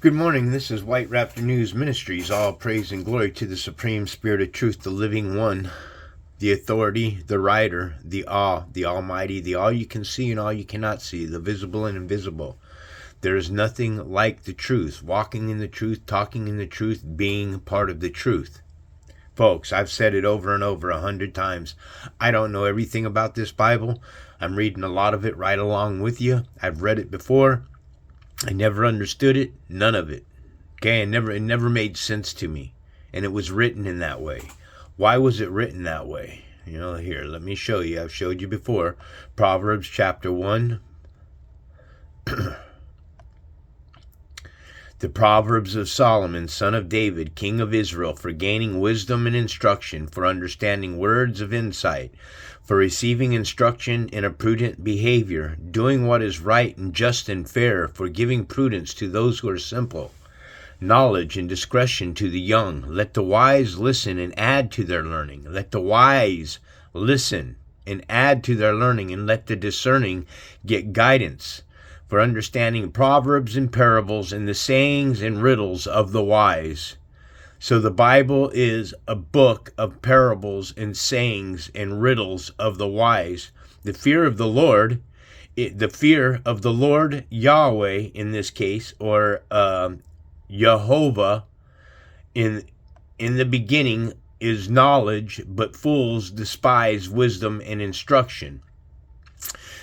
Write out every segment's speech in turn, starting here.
Good morning. This is White Raptor News Ministries. All praise and glory to the Supreme Spirit of Truth, the Living One, the Authority, the Rider, the Awe, the Almighty, the all you can see and all you cannot see, the visible and invisible. There is nothing like the truth. Walking in the truth, talking in the truth, being part of the truth. Folks, I've said it over and over 100 times. I don't know everything about this Bible. I'm reading a lot of it right along with you. I've read it before. I never understood it, none of it. Okay, it never made sense to me. And it was written in that way. Why was it written that way? Here, let me show you. I've showed you before. Proverbs chapter 1. The Proverbs of Solomon, son of David, king of Israel, for gaining wisdom and instruction, for understanding words of insight, for receiving instruction in a prudent behavior, doing what is right and just and fair, for giving prudence to those who are simple, knowledge and discretion to the young. Let the wise listen and add to their learning. Let the wise listen and add to their learning, and let the discerning get guidance, for understanding proverbs and parables and the sayings and riddles of the wise. So the Bible is a book of parables and sayings and riddles of the wise. The fear of the Lord, Yahweh in this case, or Jehovah, in the beginning is knowledge, but fools despise wisdom and instruction.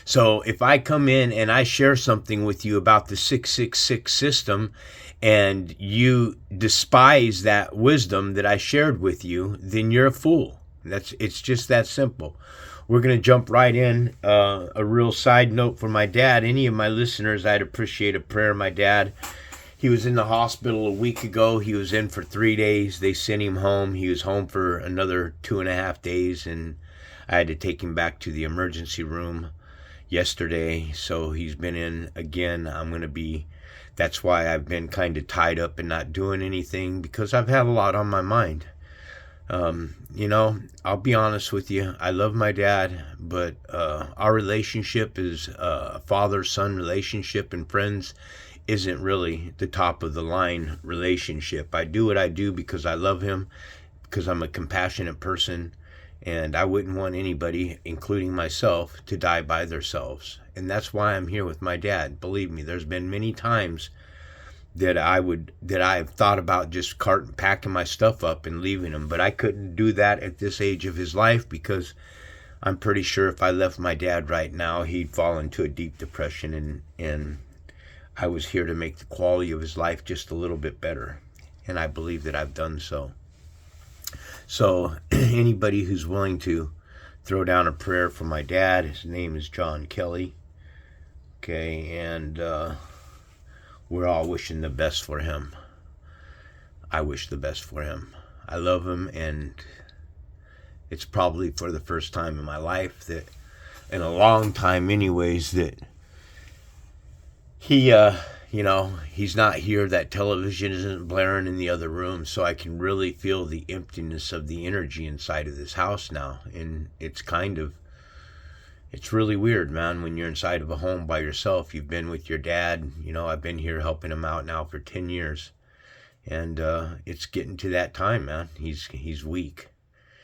So if I come in and I share something with you about the 666 system, and you despise that wisdom that I shared with you, then you're a fool. It's just that simple. We're going to jump right in. A real side note for my dad. Any of my listeners, I'd appreciate a prayer. My dad, he was in the hospital a week ago. He was in for 3 days. They sent him home. He was home for another 2.5 days, and I had to take him back to the emergency room yesterday. So he's been in again. That's why I've been kind of tied up and not doing anything, because I've had a lot on my mind. I'll be honest with you. I love my dad, but our relationship is a father-son relationship, and friends isn't really the top of the line relationship. I do what I do because I love him, because I'm a compassionate person, and I wouldn't want anybody, including myself, to die by themselves. And that's why I'm here with my dad. Believe me, there's been many times that I've thought about just packing my stuff up and leaving him, but I couldn't do that at this age of his life, because I'm pretty sure if I left my dad right now, he'd fall into a deep depression, and I was here to make the quality of his life just a little bit better, and I believe that I've done so. So anybody who's willing to throw down a prayer for my dad, his name is John Kelly. Okay, and we're all wishing the best for him. I wish the best for him. I love him, and it's probably for the first time in my life, that in a long time anyways, that he's not here. That television isn't blaring in the other room, so I can really feel the emptiness of the energy inside of this house now. And it's really weird, man, when you're inside of a home by yourself. You've been with your dad. I've been here helping him out now for 10 years. And it's getting to that time, man. He's weak.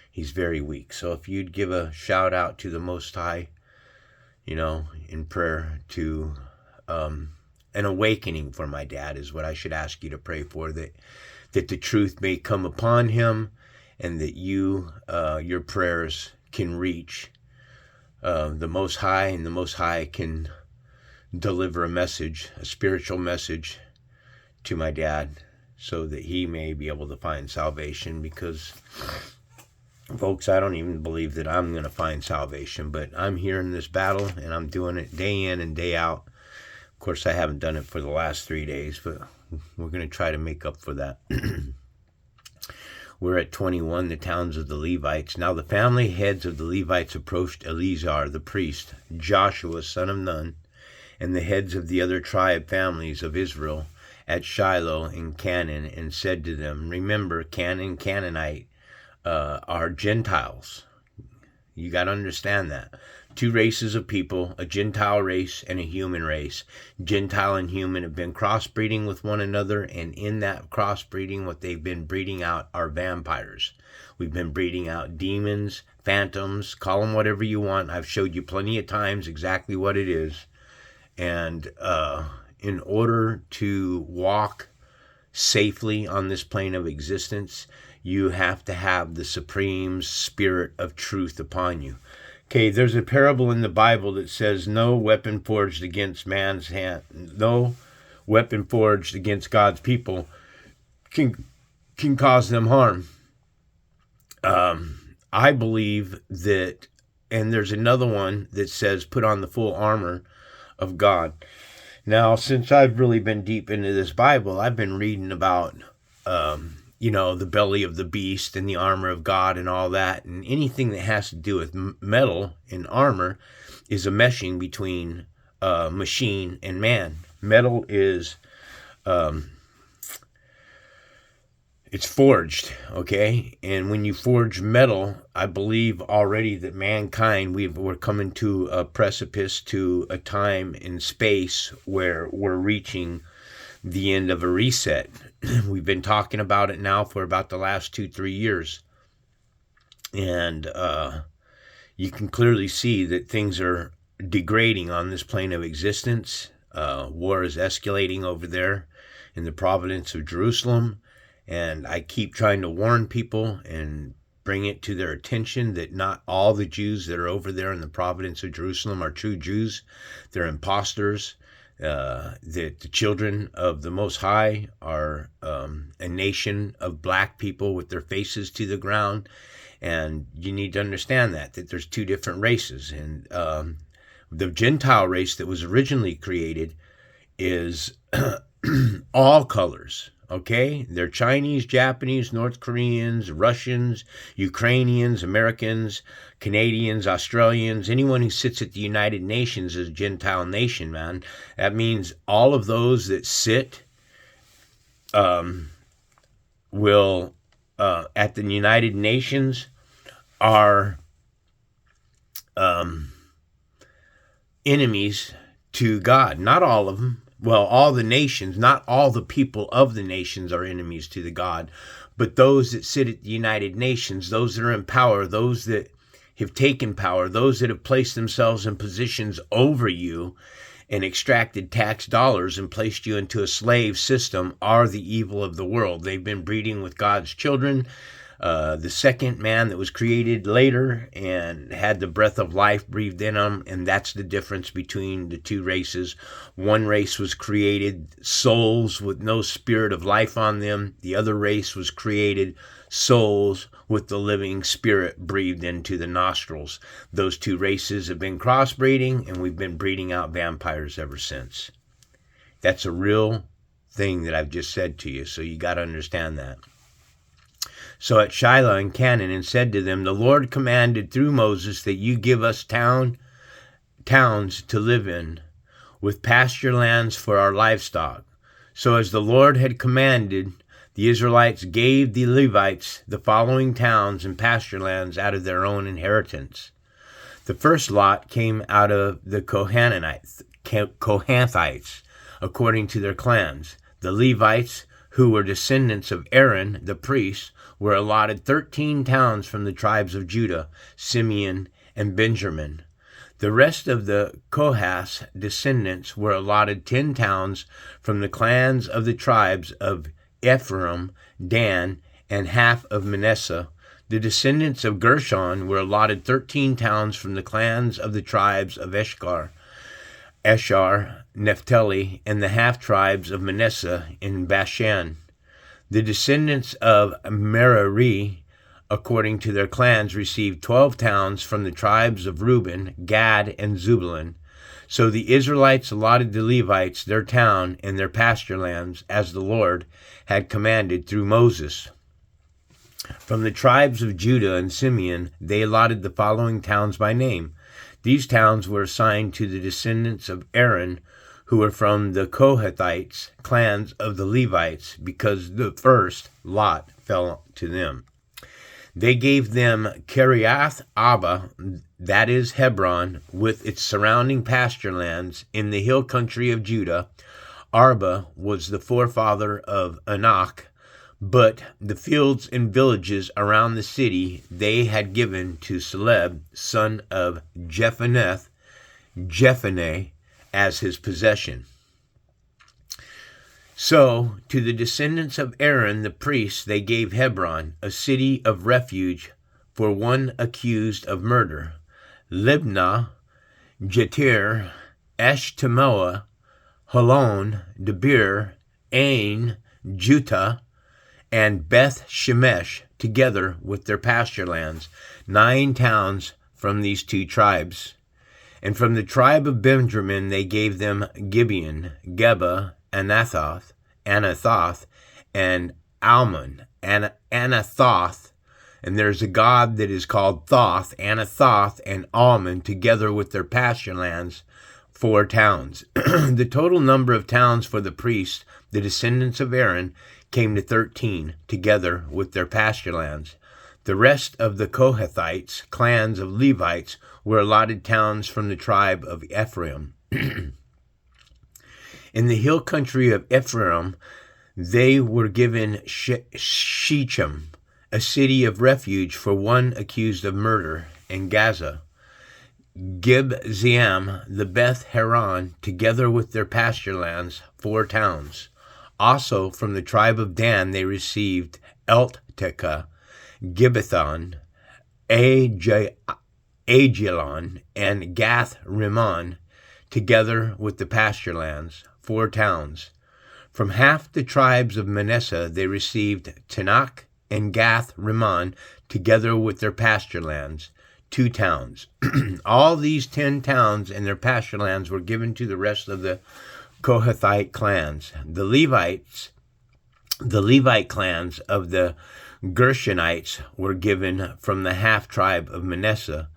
He's very weak. So if you'd give a shout out to the Most High, in prayer to an awakening for my dad is what I should ask you to pray for, that the truth may come upon him, and that your prayers can reach the Most High, and the Most High can deliver a spiritual message to my dad, so that he may be able to find salvation. Because, folks, I don't even believe that I'm going to find salvation, but I'm here in this battle, and I'm doing it day in and day out. Of course, I haven't done it for the last 3 days, but we're going to try to make up for that. We're at 21, the towns of the Levites. Now the family heads of the Levites approached Eleazar the priest, Joshua son of Nun, and the heads of the other tribe families of Israel at Shiloh in Canaan, and said to them, remember, Canaanite are Gentiles. You got to understand that. two races of people, a Gentile race and a human race. Gentile and human have been crossbreeding with one another, and in that crossbreeding, what they've been breeding out are vampires. We've been breeding out demons, phantoms, call them whatever you want. I've showed you plenty of times exactly what it is. And in order to walk safely on this plane of existence, you have to have the supreme spirit of truth upon you. Okay, there's a parable in the Bible that says, no weapon forged against man's hand, no weapon forged against God's people can cause them harm. I believe that, and there's another one that says, put on the full armor of God. Now, since I've really been deep into this Bible, I've been reading about, the belly of the beast and the armor of God and all that. And anything that has to do with metal and armor is a meshing between machine and man. Metal is, it's forged, okay? And when you forge metal, I believe already that mankind, we're coming to a precipice, to a time in space where we're reaching the end of a reset. We've been talking about it now for about the last 2-3 years. And you can clearly see that things are degrading on this plane of existence. War is escalating over there in the province of Jerusalem. And I keep trying to warn people and bring it to their attention that not all the Jews that are over there in the province of Jerusalem are true Jews. They're imposters. That the children of the Most High are a nation of black people with their faces to the ground. And you need to understand that there's two different races. And the Gentile race that was originally created is all colors. Okay, they're Chinese, Japanese, North Koreans, Russians, Ukrainians, Americans, Canadians, Australians. Anyone who sits at the United Nations is a Gentile nation, man. That means all of those that sit will at the United Nations are enemies to God. Not all of them. Well, all the nations, not all the people of the nations are enemies to the God, but those that sit at the United Nations, those that are in power, those that have taken power, those that have placed themselves in positions over you and extracted tax dollars and placed you into a slave system are the evil of the world. They've been breeding with God's children. The second man that was created later and had the breath of life breathed in him, and that's the difference between the two races. One race was created souls with no spirit of life on them. The other race was created souls with the living spirit breathed into the nostrils. Those two races have been crossbreeding, and we've been breeding out vampires ever since. That's a real thing that I've just said to you, so you got to understand that. So at Shiloh and Canaan, and said to them, the Lord commanded through Moses that you give us towns to live in, with pasture lands for our livestock. So as the Lord had commanded, the Israelites gave the Levites the following towns and pasture lands out of their own inheritance. The first lot came out of the Kohathites, according to their clans. The Levites, who were descendants of Aaron, the priest, were allotted 13 towns from the tribes of Judah, Simeon, and Benjamin. The rest of the Kohath's descendants were allotted 10 towns from the clans of the tribes of Ephraim, Dan, and half of Manasseh. The descendants of Gershon were allotted 13 towns from the clans of the tribes of Asher, Naphtali, and the half-tribes of Manasseh in Bashan. The descendants of Merari, according to their clans, received 12 towns from the tribes of Reuben, Gad, and Zebulun. So the Israelites allotted the Levites their town and their pasture lands, as the Lord had commanded through Moses. From the tribes of Judah and Simeon, they allotted the following towns by name. These towns were assigned to the descendants of Aaron, who were from the Kohathites, clans of the Levites, because the first lot fell to them. They gave them Kiriath Abba, that is Hebron, with its surrounding pasture lands in the hill country of Judah. Arba was the forefather of Anak, but the fields and villages around the city they had given to Caleb, son of Jephunneh, as his possession. So to the descendants of Aaron the priest they gave Hebron, a city of refuge for one accused of murder, Libnah, Jeter, Eshtemoa, Holon, Debir, Ain, Juttah, and Beth Shemesh, together with their pasture lands, 9 towns from these 2 tribes. And from the tribe of Benjamin they gave them Gibeon, Geba, Anathoth, and Almon, Anathoth. And there's a god that is called Thoth, Anathoth, and Almon, together with their pasture lands, 4 towns. The total number of towns for the priests, the descendants of Aaron, came to 13, together with their pasture lands. The rest of the Kohathites, clans of Levites, were allotted towns from the tribe of Ephraim. In the hill country of Ephraim, they were given Shechem, a city of refuge for one accused of murder, and Gaza. Gibziam, the Beth Haran, together with their pasture lands, 4 towns. Also from the tribe of Dan they received Eltekeh, Gibbethon, Ajalon, and Gath Rimmon, together with the pasture lands, 4 towns. From half the tribes of Manasseh they received Tanakh and Gath Rimmon, together with their pasture lands, 2 towns. All these 10 towns and their pasture lands were given to the rest of the Kohathite clans. The Levite clans of the Gershonites were given from the half tribe of Manasseh,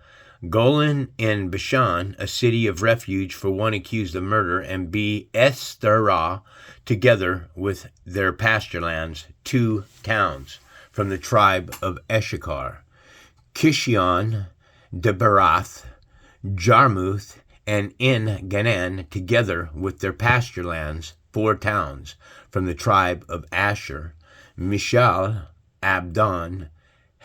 Golan and Bashan, a city of refuge for one accused of murder, and Be-Esterah, together with their pasture lands, 2 towns from the tribe of Issachar, Kishion, Debarath, Jarmuth, and En-Ganan, together with their pasture lands, 4 towns from the tribe of Asher, Mishal, Abdon,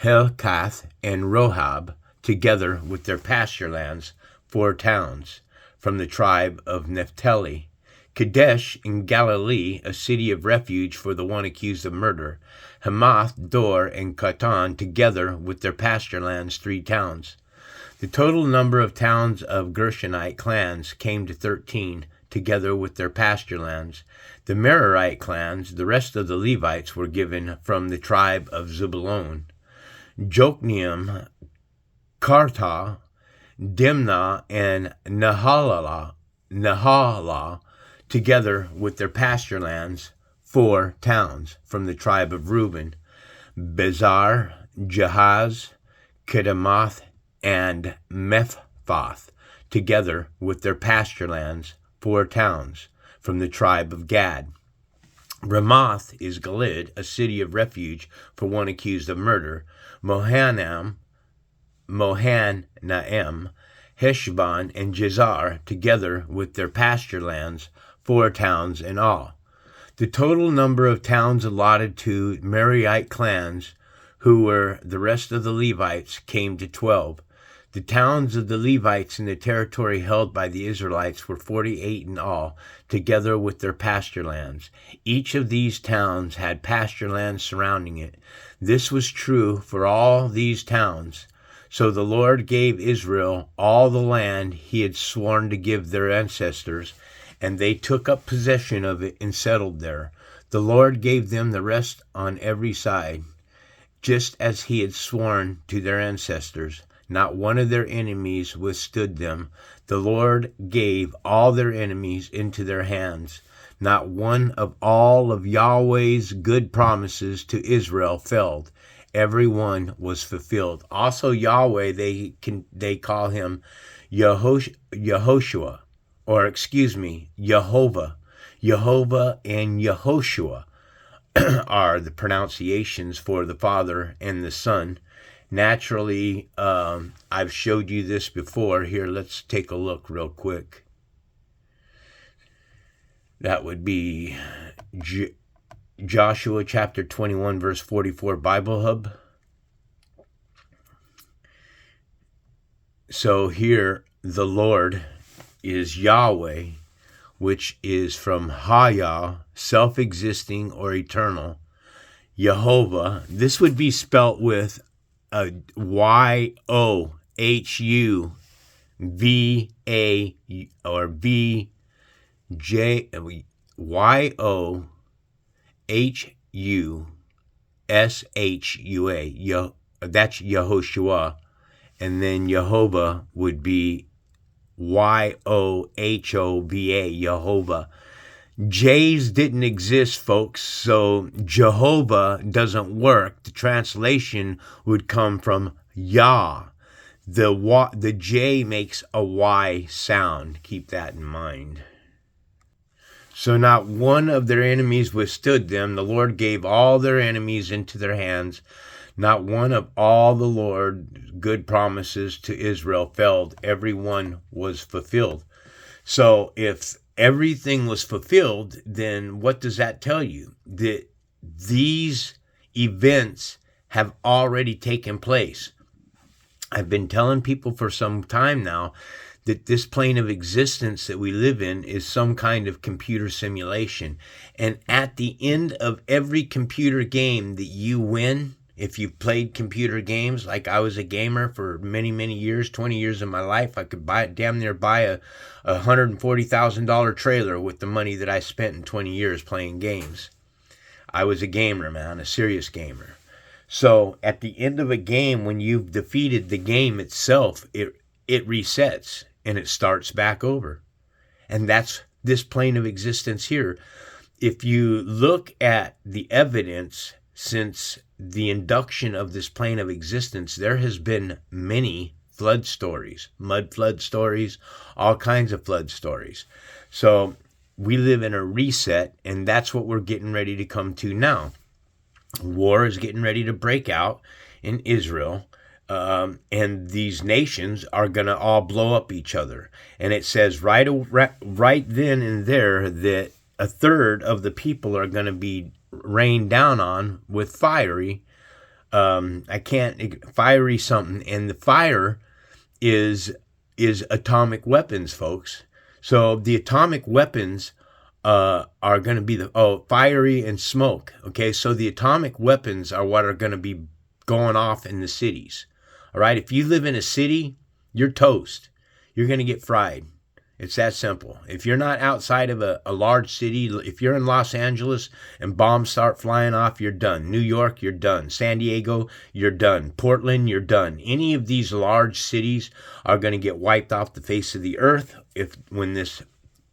Helkath, and Rohab, together with their pasture lands, 4 towns from the tribe of Naphtali, Kadesh in Galilee, a city of refuge for the one accused of murder, Hamath, Dor, and Katan, together with their pasture lands, 3 towns. The total number of towns of Gershonite clans came to 13, together with their pasture lands. The Merarite clans, the rest of the Levites, were given from the tribe of Zebulun. Jokneam, Karta, Dimnah, and Nahalal, together with their pasture lands, 4 towns from the tribe of Reuben. Bezar, Jahaz, Kedemoth, and Mephboth, together with their pasture lands, 4 towns from the tribe of Gad. Ramoth is Gilead, a city of refuge for one accused of murder. Mohanaim, Heshbon, and Jezar, together with their pasture lands, 4 towns in all. The total number of towns allotted to Merarite clans, who were the rest of the Levites, came to 12. The towns of the Levites in the territory held by the Israelites were 48 in all, together with their pasture lands. Each of these towns had pasture lands surrounding it. This was true for all these towns. So the Lord gave Israel all the land he had sworn to give their ancestors, and they took up possession of it and settled there. The Lord gave them the rest on every side, just as he had sworn to their ancestors. Not one of their enemies withstood them. The Lord gave all their enemies into their hands. Not one of all of Yahweh's good promises to Israel failed. Every one was fulfilled. Also Yahweh, they call him Yehoshua, or excuse me, Jehovah. Jehovah and Yehoshua are the pronunciations for the Father and the Son. Naturally, I've showed you this before. Here, let's take a look real quick. That would be Joshua chapter 21, verse 44, Bible Hub. So here, the Lord is Yahweh, which is from Hayah, self-existing or eternal. Jehovah, this would be spelt with a Y-O-H-U-V-A or V-J-Y-O-H-U-S-H-U-A. That's Yehoshua. And then Jehovah would be Y-O-H-O-V-A, Jehovah. J's didn't exist, folks, so Jehovah doesn't work. The translation would come from Yah. The J makes a Y sound. Keep that in mind. So not one of their enemies withstood them. The Lord gave all their enemies into their hands. Not one of all the Lord's good promises to Israel failed. Every one was fulfilled. So if everything was fulfilled, then what does that tell you? That these events have already taken place. I've been telling people for some time now that this plane of existence that we live in is some kind of computer simulation. And at the end of every computer game that you win, if you've played computer games, like I was a gamer for many, many years, 20 years of my life, I could damn near buy a $140,000 trailer with the money that I spent in 20 years playing games. I was a gamer, man, a serious gamer. So at the end of a game, when you've defeated the game itself, it resets and it starts back over. And that's this plane of existence here. If you look at the evidence since the induction of this plane of existence, there has been many flood stories, mud flood stories, all kinds of flood stories. So we live in a reset, and that's what we're getting ready to come to now. War is getting ready to break out in Israel, and these nations are going to all blow up each other. And it says right then and there that a third of the people are going to be rained down on with fiery something, and the fire is atomic weapons, folks. So the atomic weapons are going to be fiery and smoke. Okay, so the atomic weapons are what are going to be going off in the cities. All right, if you live in a city, you're toast. You're going to get fried. It's that simple. If you're not outside of a large city, if you're in Los Angeles and bombs start flying off, you're done. New York, you're done. San Diego, you're done. Portland, you're done. Any of these large cities are going to get wiped off the face of the earth when this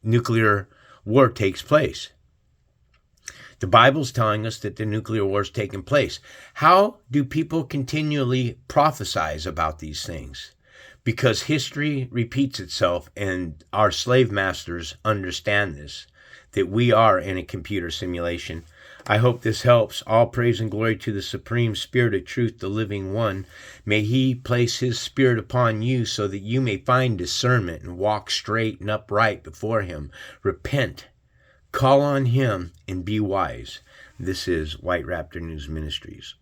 nuclear war takes place. The Bible's telling us that the nuclear war is taking place. How do people continually prophesize about these things? Because history repeats itself, and our slave masters understand this, that we are in a computer simulation. I hope this helps. All praise and glory to the Supreme Spirit of Truth, the living one. May He place His Spirit upon you so that you may find discernment and walk straight and upright before Him. Repent, call on Him, and be wise. This is White Raptor News Ministries.